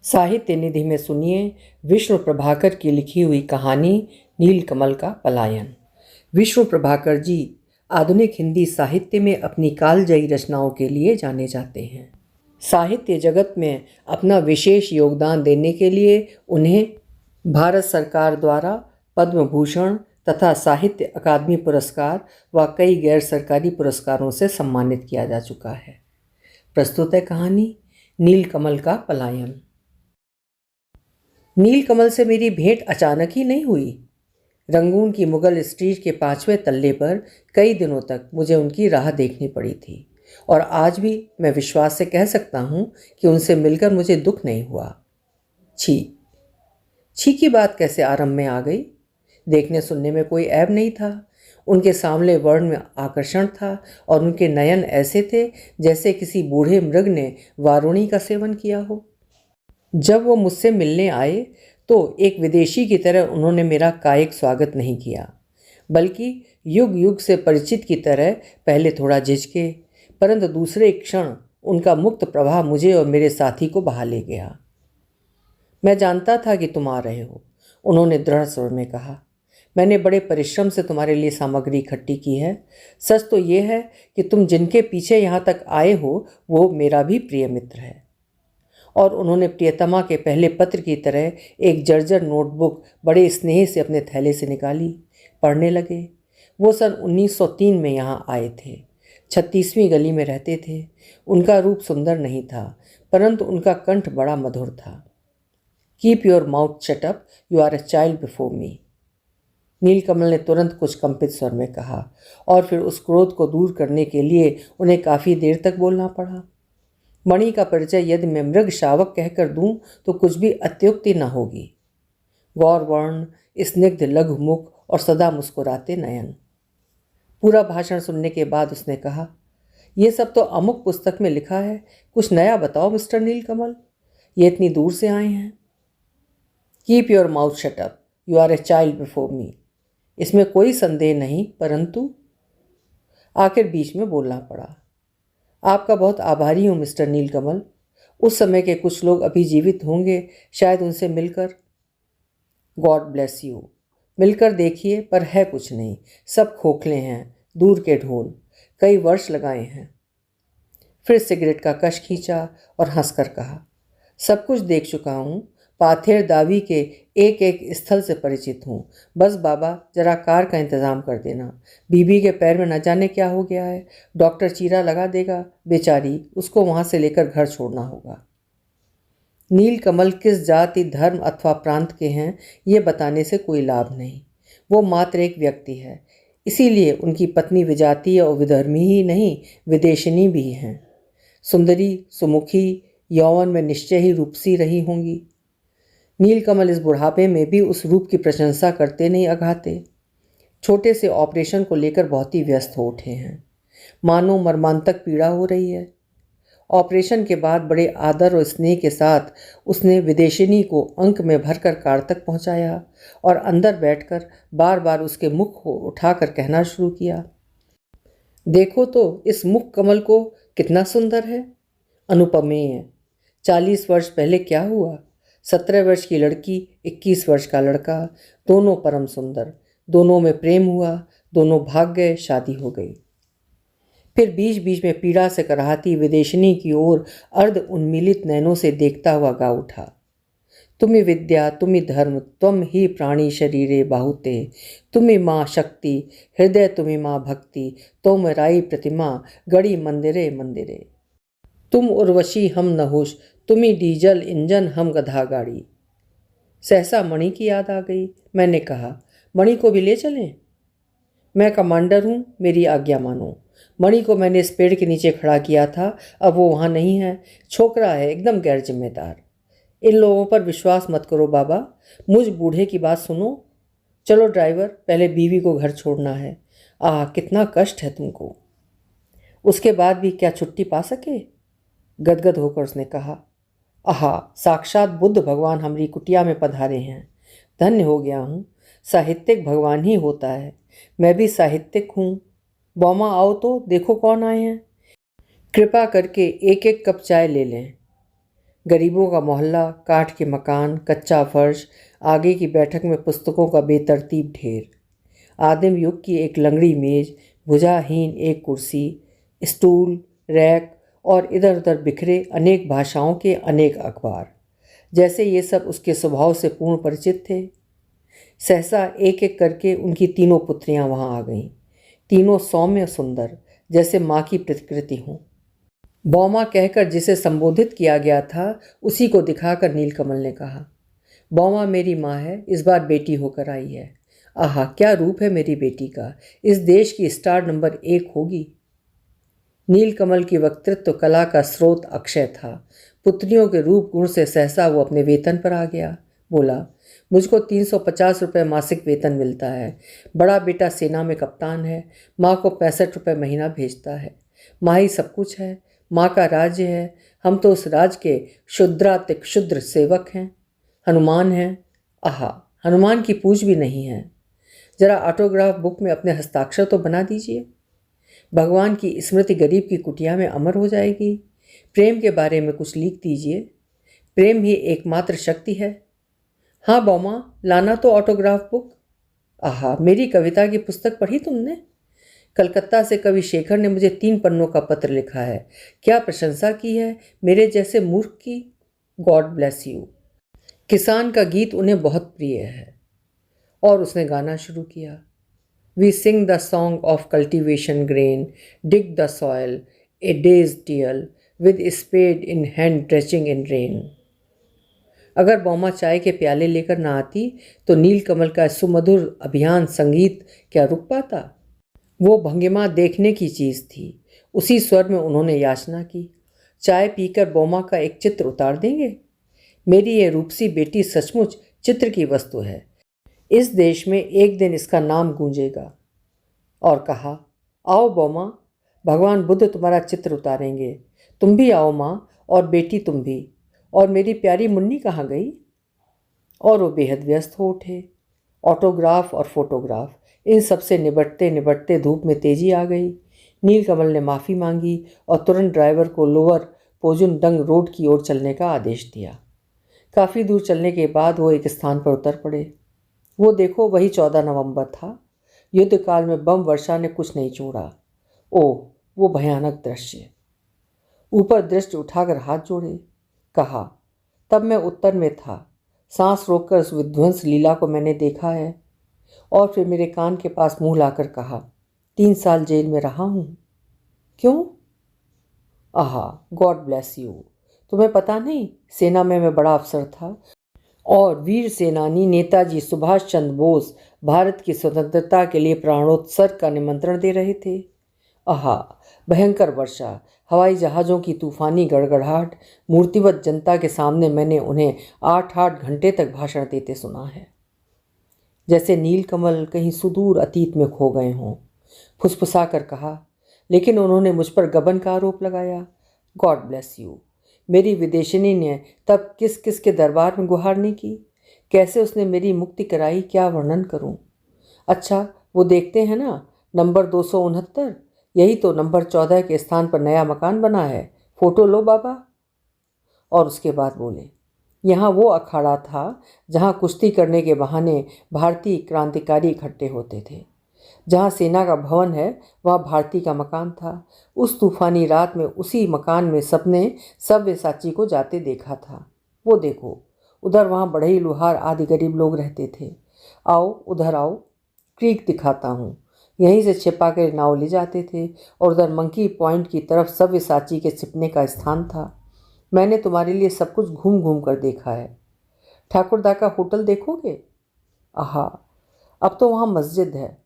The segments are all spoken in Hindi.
साहित्य निधि में सुनिए विष्णु प्रभाकर की लिखी हुई कहानी नीलकमल का पलायन। विष्णु प्रभाकर जी आधुनिक हिंदी साहित्य में अपनी कालजयी रचनाओं के लिए जाने जाते हैं। साहित्य जगत में अपना विशेष योगदान देने के लिए उन्हें भारत सरकार द्वारा पद्म भूषण तथा साहित्य अकादमी पुरस्कार व कई गैर सरकारी पुरस्कारों से सम्मानित किया जा चुका है। प्रस्तुत है कहानी नीलकमल का पलायन। नीलकमल से मेरी भेंट अचानक ही नहीं हुई। रंगून की मुगल स्ट्रीट के 5वें तल्ले पर कई दिनों तक मुझे उनकी राह देखनी पड़ी थी और आज भी मैं विश्वास से कह सकता हूँ कि उनसे मिलकर मुझे दुख नहीं हुआ। छी छी की बात कैसे आरंभ में आ गई? देखने सुनने में कोई ऐब नहीं था। उनके सामने वर्ण में आकर्षण था और उनके नयन ऐसे थे जैसे किसी बूढ़े मृग ने वारुणी का सेवन किया हो। जब वो मुझसे मिलने आए तो एक विदेशी की तरह उन्होंने मेरा कायिक स्वागत नहीं किया, बल्कि युग युग से परिचित की तरह पहले थोड़ा झिझके, परंतु दूसरे क्षण उनका मुक्त प्रवाह मुझे और मेरे साथी को बहा ले गया। मैं जानता था कि तुम आ रहे हो, उन्होंने दृढ़ स्वर में कहा। मैंने बड़े परिश्रम से तुम्हारे लिए सामग्री इकट्ठी की है। सच तो ये है कि तुम जिनके पीछे यहाँ तक आए हो वो मेरा भी प्रिय मित्र है। और उन्होंने प्रियतमा के पहले पत्र की तरह एक जर्जर नोटबुक बड़े स्नेह से अपने थैले से निकाली। पढ़ने लगे। वो सन 1903 में यहाँ आए थे। 36वीं गली में रहते थे। उनका रूप सुंदर नहीं था, परंतु उनका कंठ बड़ा मधुर था। Keep your mouth shut up, you are a child before me, Neelkamal ने तुरंत कुछ कंपित स्वर में कहा और फिर उस क्रोध को दूर करने के लिए उन्हें काफ़ी देर तक बोलना पड़ा। मणि का परिचय यदि मैं मृग शावक कहकर दूं तो कुछ भी अत्युक्ति न होगी। गौर वर्ण, स्निग्ध लघु मुख और सदा मुस्कुराते नयन। पूरा भाषण सुनने के बाद उसने कहा, यह सब तो अमुक पुस्तक में लिखा है, कुछ नया बताओ मिस्टर नीलकमल, ये इतनी दूर से आए हैं। Keep your mouth shut up, you are a child before me, इसमें कोई संदेह नहीं, परंतु आखिर बीच में बोलना पड़ा। आपका बहुत आभारी हूँ मिस्टर नीलकमल। उस समय के कुछ लोग अभी जीवित होंगे, शायद उनसे मिलकर। गॉड ब्लेस यू, मिलकर देखिए, पर है कुछ नहीं, सब खोखले हैं, दूर के ढोल, कई वर्ष लगाए हैं। फिर सिगरेट का कश खींचा और हंसकर कहा, सब कुछ देख चुका हूँ, पाथेर दावी के एक एक स्थल से परिचित हूँ। बस बाबा जरा कार का इंतज़ाम कर देना, बीबी के पैर में न जाने क्या हो गया है, डॉक्टर चीरा लगा देगा, बेचारी, उसको वहाँ से लेकर घर छोड़ना होगा। नीलकमल किस जाति, धर्म अथवा प्रांत के हैं ये बताने से कोई लाभ नहीं। वो मात्र एक व्यक्ति है, इसीलिए उनकी पत्नी विजातीय और विधर्मी ही नहीं, विदेशिनी भी हैं। सुंदरी, सुमुखी, यौवन में निश्चय ही रूपसी रही होंगी। नीलकमल इस बुढ़ापे में भी उस रूप की प्रशंसा करते नहीं अघाते। छोटे से ऑपरेशन को लेकर बहुत ही व्यस्त हो उठे हैं, मानो मर्मांतक पीड़ा हो रही है। ऑपरेशन के बाद बड़े आदर और स्नेह के साथ उसने विदेशिनी को अंक में भरकर कार तक पहुंचाया और अंदर बैठकर बार बार उसके मुख को उठाकर कहना शुरू किया, देखो तो इस मुख कमल को कितना सुंदर है, अनुपमेय। 40 वर्ष पहले क्या हुआ, 17 वर्ष की लड़की, 21 वर्ष का लड़का, दोनों परम सुंदर, दोनों में प्रेम हुआ, दोनों भाग गए, शादी हो गई। फिर बीच बीच में पीड़ा से कराहती विदेशिनी की ओर अर्ध उन्मीलित नैनों से देखता हुआ गा उठा, तुम्ही विद्या, तुम्ही धर्म, त्वम ही प्राणी शरीरे बाहुते, तुम्ही माँ शक्ति, हृदय तुम्ही माँ भक्ति, तोम राई प्रतिमा, गड़ी मंदिरे मंदिरे, तुम उर्वशी हम नहुष, तुम्ही डीजल इंजन हम गधा गाड़ी। सहसा मणि की याद आ गई। मैंने कहा, मणि को भी ले चलें? मैं कमांडर हूँ, मेरी आज्ञा मानो। मणि को मैंने इस पेड़ के नीचे खड़ा किया था, अब वो वहाँ नहीं है, छोकरा है, एकदम गैर जिम्मेदार। इन लोगों पर विश्वास मत करो बाबा, मुझ बूढ़े की बात सुनो। चलो ड्राइवर, पहले बीवी को घर छोड़ना है। आह, कितना कष्ट है तुमको। उसके बाद भी क्या छुट्टी पा सके? गदगद होकर उसने कहा, आहा, साक्षात बुद्ध भगवान हमारी कुटिया में पधारे हैं, धन्य हो गया हूँ। साहित्यिक भगवान ही होता है, मैं भी साहित्यिक हूँ। बौमा आओ तो देखो कौन आए हैं, कृपा करके एक एक कप चाय ले लें। गरीबों का मोहल्ला, काठ के मकान, कच्चा फर्श, आगे की बैठक में पुस्तकों का बेतरतीब ढेर, आदिम युग की एक लंगड़ी मेज, भुजाहीन एक कुर्सी, स्टूल, रैक और इधर उधर बिखरे अनेक भाषाओं के अनेक अखबार, जैसे ये सब उसके स्वभाव से पूर्ण परिचित थे। सहसा एक एक करके उनकी तीनों पुत्रियां वहां आ गईं, तीनों सौम्य सुंदर, जैसे माँ की प्रतिकृति हों। बौमा कहकर जिसे संबोधित किया गया था उसी को दिखाकर नीलकमल ने कहा, बौमा मेरी माँ है, इस बार बेटी होकर आई है। आहा, क्या रूप है मेरी बेटी का, इस देश की स्टार नंबर 1 होगी। नीलकमल की वक्तृत्व कला का स्रोत अक्षय था। पुत्रियों के रूप गुण से सहसा वो अपने वेतन पर आ गया। बोला, मुझको 350 रुपये मासिक वेतन मिलता है। बड़ा बेटा सेना में कप्तान है। माँ को 65 रुपये महीना भेजता है। माँ ही सब कुछ है, माँ का राज्य है। हम तो उस राज के क्षुद्रातिक क्षुद्र सेवक हैं। हनुमान हैं, आहा, हनुमान की पूछ भी नहीं है। जरा ऑटोग्राफ बुक में अपने हस्ताक्षर तो बना दीजिए। भगवान की स्मृति गरीब की कुटिया में अमर हो जाएगी। प्रेम के बारे में कुछ लिख दीजिए। प्रेम ही एकमात्र शक्ति है। हाँ बौमा, लाना तो ऑटोग्राफ बुक। आहा, मेरी कविता की पुस्तक पढ़ी तुमने? कलकत्ता से कवि शेखर ने मुझे 3 पन्नों का पत्र लिखा है। क्या प्रशंसा की है मेरे जैसे मूर्ख की। God bless you. किसान का गीत उन्हें बहुत प्रिय है। और उसने गाना शुरू किया। We sing the song of cultivation grain, dig the soil, a day's deal, with spade in hand drenching in rain. अगर बौमा चाय के प्याले लेकर ना आती तो नीलकमल का सुमधुर अभियान संगीत क्या रुक पाता। वो भंगिमा देखने की चीज़ थी। उसी स्वर में उन्होंने याचना की, चाय पीकर बौमा का एक चित्र उतार देंगे। मेरी ये रूपसी बेटी सचमुच चित्र की वस्तु है। इस देश में एक दिन इसका नाम गूंजेगा। और कहा, आओ बौमा, भगवान बुद्ध तुम्हारा चित्र उतारेंगे। तुम भी आओ माँ, और बेटी तुम भी। और मेरी प्यारी मुन्नी कहाँ गई? और वो बेहद व्यस्त हो उठे। ऑटोग्राफ और फोटोग्राफ, इन सब से निबटते निबटते धूप में तेजी आ गई। नीलकमल ने माफ़ी मांगी और तुरंत ड्राइवर को लोअर पोजुनडंग रोड की ओर चलने का आदेश दिया। काफ़ी दूर चलने के बाद वो एक स्थान पर उतर पड़े। वो देखो, वही 14 नवंबर था। युद्ध काल में बम वर्षा ने कुछ नहीं छोड़ा। ओह, वो भयानक दृश्य। ऊपर दृष्टि उठाकर हाथ जोड़े, कहा, तब मैं उत्तर में था। सांस रोककर उस विध्वंस लीला को मैंने देखा है। और फिर मेरे कान के पास मुंह लाकर कहा, 3 साल जेल में रहा हूं। क्यों? आहा, गॉड ब्लेस यू। तुम्हें पता नहीं, सेना में मैं बड़ा अफसर था और वीर सेनानी नेताजी सुभाष चंद्र बोस भारत की स्वतंत्रता के लिए प्राणोत्सर्ग का निमंत्रण दे रहे थे। आहा, भयंकर वर्षा, हवाई जहाज़ों की तूफानी गड़गड़ाहट, मूर्तिवत जनता के सामने मैंने उन्हें 8-8 घंटे तक भाषण देते सुना है, जैसे नीलकमल कहीं सुदूर अतीत में खो गए हों। फुसफुसा कर कहा, लेकिन उन्होंने मुझ पर गबन का आरोप लगाया। God bless you. मेरी विदेशिनी ने तब किस किस के दरबार में गुहार नहीं की। कैसे उसने मेरी मुक्ति कराई, क्या वर्णन करूं। अच्छा, वो देखते हैं ना, नंबर 269, यही तो नंबर 14 के स्थान पर नया मकान बना है। फोटो लो बाबा। और उसके बाद बोले, यहाँ वो अखाड़ा था जहाँ कुश्ती करने के बहाने भारतीय क्रांतिकारी इकट्ठे होते थे। जहाँ सेना का भवन है वहाँ भारती का मकान था। उस तूफानी रात में उसी मकान में सबने सव्यसाची को जाते देखा था। वो देखो उधर, वहाँ बढ़ई लुहार आदि गरीब लोग रहते थे। आओ उधर आओ, क्रीक दिखाता हूँ। यहीं से छिपा कर नाव ले जाते थे और उधर मंकी पॉइंट की तरफ सव्यसाची के छिपने का स्थान था। मैंने तुम्हारे लिए सब कुछ घूम घूम कर देखा है। ठाकुरदा का होटल देखोगे? आहा, अब तो वहाँ मस्जिद है।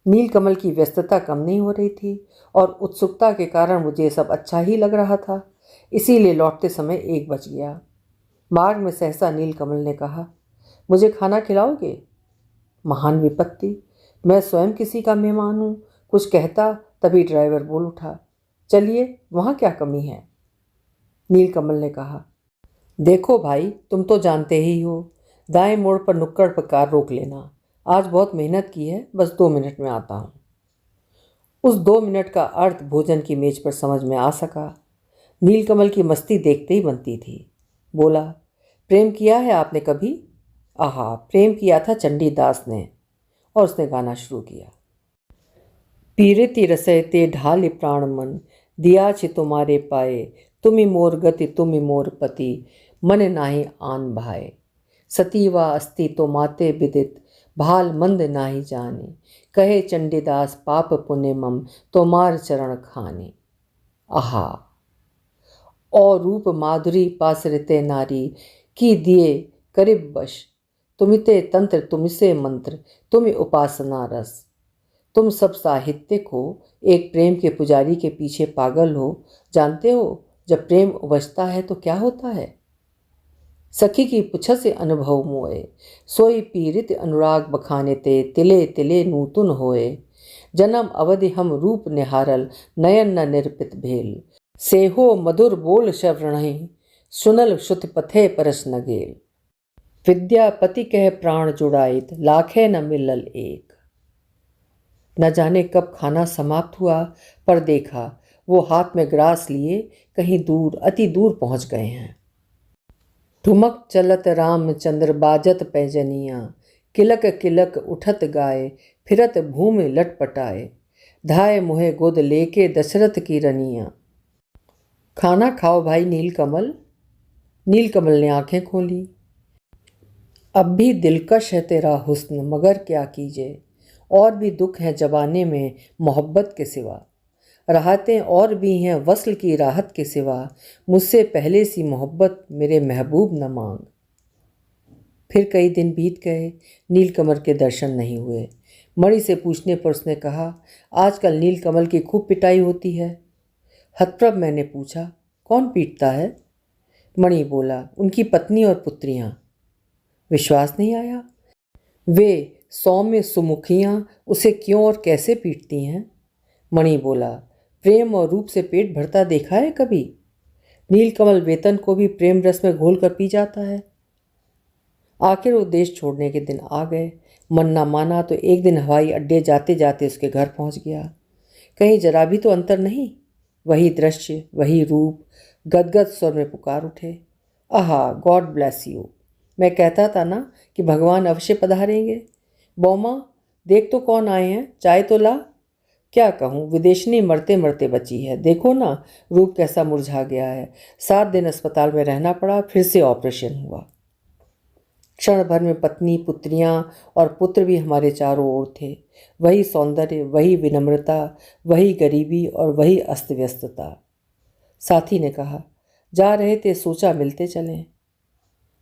नीलकमल की व्यस्तता कम नहीं हो रही थी और उत्सुकता के कारण मुझे सब अच्छा ही लग रहा था। इसीलिए लौटते समय 1 बज गया। मार्ग में सहसा नीलकमल ने कहा, मुझे खाना खिलाओगे? महान विपत्ति, मैं स्वयं किसी का मेहमान हूँ। कुछ कहता तभी ड्राइवर बोल उठा, चलिए, वहाँ क्या कमी है। नीलकमल ने कहा, देखो भाई, तुम तो जानते ही हो, दाएं मोड़ पर नुक्कड़ पर कार रोक लेना। आज बहुत मेहनत की है, बस 2 मिनट में आता हूँ। उस 2 मिनट का अर्थ भोजन की मेज पर समझ में आ सका। नीलकमल की मस्ती देखते ही बनती थी। बोला, प्रेम किया है आपने कभी? आहा, प्रेम किया था चंडीदास ने। और उसने गाना शुरू किया। पीरिति रसयते ढाल प्राण मन, दिया छि तुम्हारे पाए, तुमि मोर गति तुमि मोर पति, मन नाहि आन भाए। सती वा अस्ति तो माते विदित, भाल मंद नाहि जाने, कहे चंडीदास पाप पुण्य मम, तोमार चरण खाने। आहा, और रूप माधुरी पासरिते नारी, की दिए करिब बश, तुमिते तंत्र तुमिसे मंत्र, तुमि उपासना रस। तुम सब साहित्यिक हो, एक प्रेम के पुजारी के पीछे पागल हो। जानते हो जब प्रेम उबजता है तो क्या होता है? सखी की पुछ से अनुभव मोए, सोई पीरित अनुराग बखाने ते, तिले तिले नूतन होए। जन्म अवधि हम रूप निहारल, नयन न निर्पित भेल, सेहो मधुर बोल श्रवणहि, सुनल श्रुत पथे परस न गेल। विद्यापति कह प्राण जुड़ाइत, लाखे न मिलल एक। न जाने कब खाना समाप्त हुआ, पर देखा वो हाथ में ग्रास लिए कहीं दूर, अति दूर पहुंच गए हैं। ठुमक चलत रामचंद्र बाजत पैजनिया, किलक किलक उठत गाए, फिरत भूमि लटपटाए, धाय मुहे गोद लेके दशरथ की रनिया। खाना खाओ भाई नीलकमल। नीलकमल ने आंखें खोली। अब भी दिलकश है तेरा हुस्न, मगर क्या कीजिए, और भी दुख है जवाने में मोहब्बत के सिवा। राहतें और भी हैं वस्ल की राहत के सिवा, मुझसे पहले सी मोहब्बत मेरे महबूब न मांग। फिर कई दिन बीत गए, नीलकमल के दर्शन नहीं हुए। मणि से पूछने पर उसने कहा, आजकल नीलकमल की खूब पिटाई होती है। हतप्रभ मैंने पूछा, कौन पीटता है? मणि बोला, उनकी पत्नी और पुत्रियां। विश्वास नहीं आया। वे सौम्य सुमुखियां उसे क्यों और कैसे पीटती हैं? मणि बोला, प्रेम और रूप से पेट भरता देखा है कभी? नीलकमल वेतन को भी प्रेम रस में घोल कर पी जाता है। आखिर वो देश छोड़ने के दिन आ गए। मन ना माना तो एक दिन हवाई अड्डे जाते जाते उसके घर पहुंच गया। कहीं जरा भी तो अंतर नहीं। वही दृश्य, वही रूप, गदगद स्वर में पुकार उठे, आहा, गॉड ब्लेस यू। मैं कहता था ना कि भगवान अवश्य पधारेंगे। बौमा, देख तो कौन आए हैं, चाय तो ला। क्या कहूँ, विदेशनी मरते मरते बची है। देखो ना, रूप कैसा मुरझा गया है। 7 दिन अस्पताल में रहना पड़ा, फिर से ऑपरेशन हुआ। क्षण भर में पत्नी, पुत्रियां और पुत्र भी हमारे चारों ओर थे। वही सौंदर्य, वही विनम्रता, वही गरीबी और वही अस्त व्यस्तता। साथी ने कहा, जा रहे थे सोचा मिलते चलें।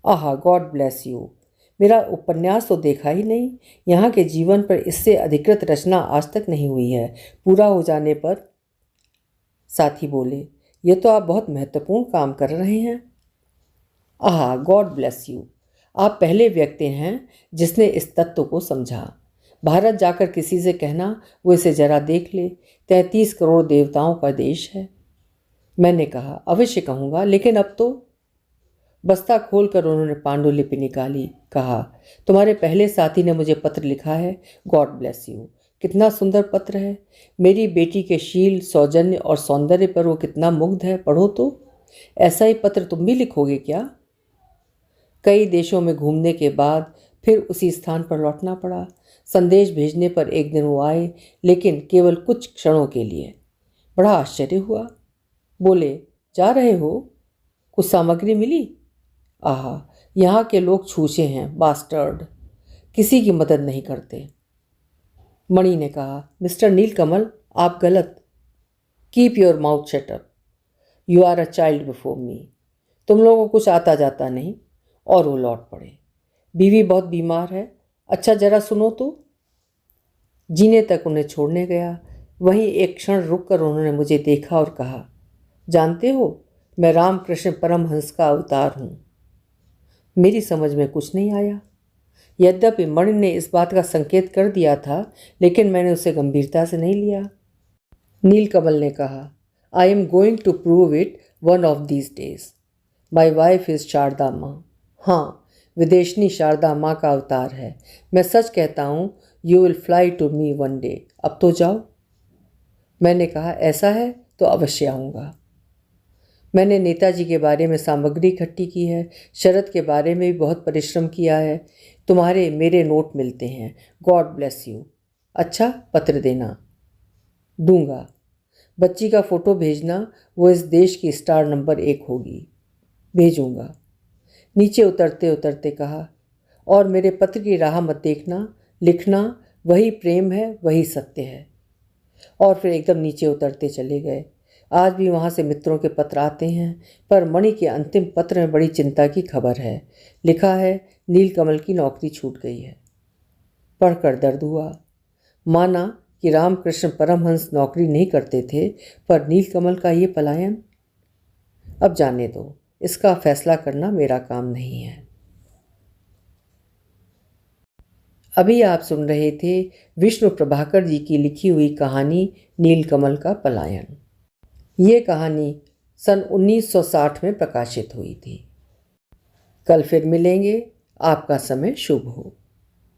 आहा, गॉड ब्लेस यू। मेरा उपन्यास तो देखा ही नहीं। यहाँ के जीवन पर इससे अधिकृत रचना आज तक नहीं हुई है। पूरा हो जाने पर। साथी बोले, ये तो आप बहुत महत्वपूर्ण काम कर रहे हैं। आहा, गॉड ब्लेस यू। आप पहले व्यक्ति हैं जिसने इस तत्व को समझा। भारत जाकर किसी से कहना वो इसे जरा देख ले। 33 करोड़ देवताओं का देश है। मैंने कहा, अवश्य कहूँगा, लेकिन अब तो। बस्ता खोलकर उन्होंने पांडुलिपि निकाली। कहा, तुम्हारे पहले साथी ने मुझे पत्र लिखा है। God bless you. कितना सुंदर पत्र है। मेरी बेटी के शील, सौजन्य और सौंदर्य पर वो कितना मुग्ध है। पढ़ो तो। ऐसा ही पत्र तुम भी लिखोगे क्या? कई देशों में घूमने के बाद फिर उसी स्थान पर लौटना पड़ा। संदेश भेजने पर एक दिन वो आए, लेकिन केवल कुछ क्षणों के लिए। बड़ा आश्चर्य हुआ। बोले, जा रहे हो? कुछ सामग्री मिली? आहा, यहाँ के लोग छूछे हैं, बास्टर्ड, किसी की मदद नहीं करते। मणि ने कहा, मिस्टर नीलकमल, आप गलत। Keep your mouth shut up. You are a child before me. तुम लोगों को कुछ आता जाता नहीं। और वो लौट पड़े। बीवी बहुत बीमार है। अच्छा, जरा सुनो तो। जीने तक उन्हें छोड़ने गया। वहीं एक क्षण रुककर उन्होंने मुझे देखा और कहा, जानते हो, मैं रामकृष्ण परमहंस का अवतार हूँ। मेरी समझ में कुछ नहीं आया। यद्यपि मणि ने इस बात का संकेत कर दिया था, लेकिन मैंने उसे गंभीरता से नहीं लिया। नीलकमल ने कहा, I am going to prove it one of these days. My wife is Sharada माँ। हाँ, विदेशनी शारदा माँ का अवतार है। मैं सच कहता हूँ, you will fly to me one day. अब तो जाओ। मैंने कहा, ऐसा है तो अवश्य आऊँगा। मैंने नेताजी के बारे में सामग्री इकट्ठी की है, शरद के बारे में भी बहुत परिश्रम किया है। तुम्हारे मेरे नोट मिलते हैं। God bless you. अच्छा, पत्र देना। दूंगा। बच्ची का फ़ोटो भेजना, वो इस देश की स्टार नंबर 1 होगी। भेजूंगा। नीचे उतरते उतरते कहा, और मेरे पत्र की राह मत देखना, लिखना, वही प्रेम है, वही सत्य है। और फिर एकदम नीचे उतरते चले गए। आज भी वहाँ से मित्रों के पत्र आते हैं, पर मणि के अंतिम पत्र में बड़ी चिंता की खबर है। लिखा है, नीलकमल की नौकरी छूट गई है। पढ़कर दर्द हुआ। माना कि रामकृष्ण परमहंस नौकरी नहीं करते थे, पर नीलकमल का ये पलायन। अब जाने दो, इसका फैसला करना मेरा काम नहीं है। अभी आप सुन रहे थे विष्णु प्रभाकर जी की लिखी हुई कहानी नीलकमल का पलायन। ये कहानी सन 1960 में प्रकाशित हुई थी। कल फिर मिलेंगे। आपका समय शुभ हो।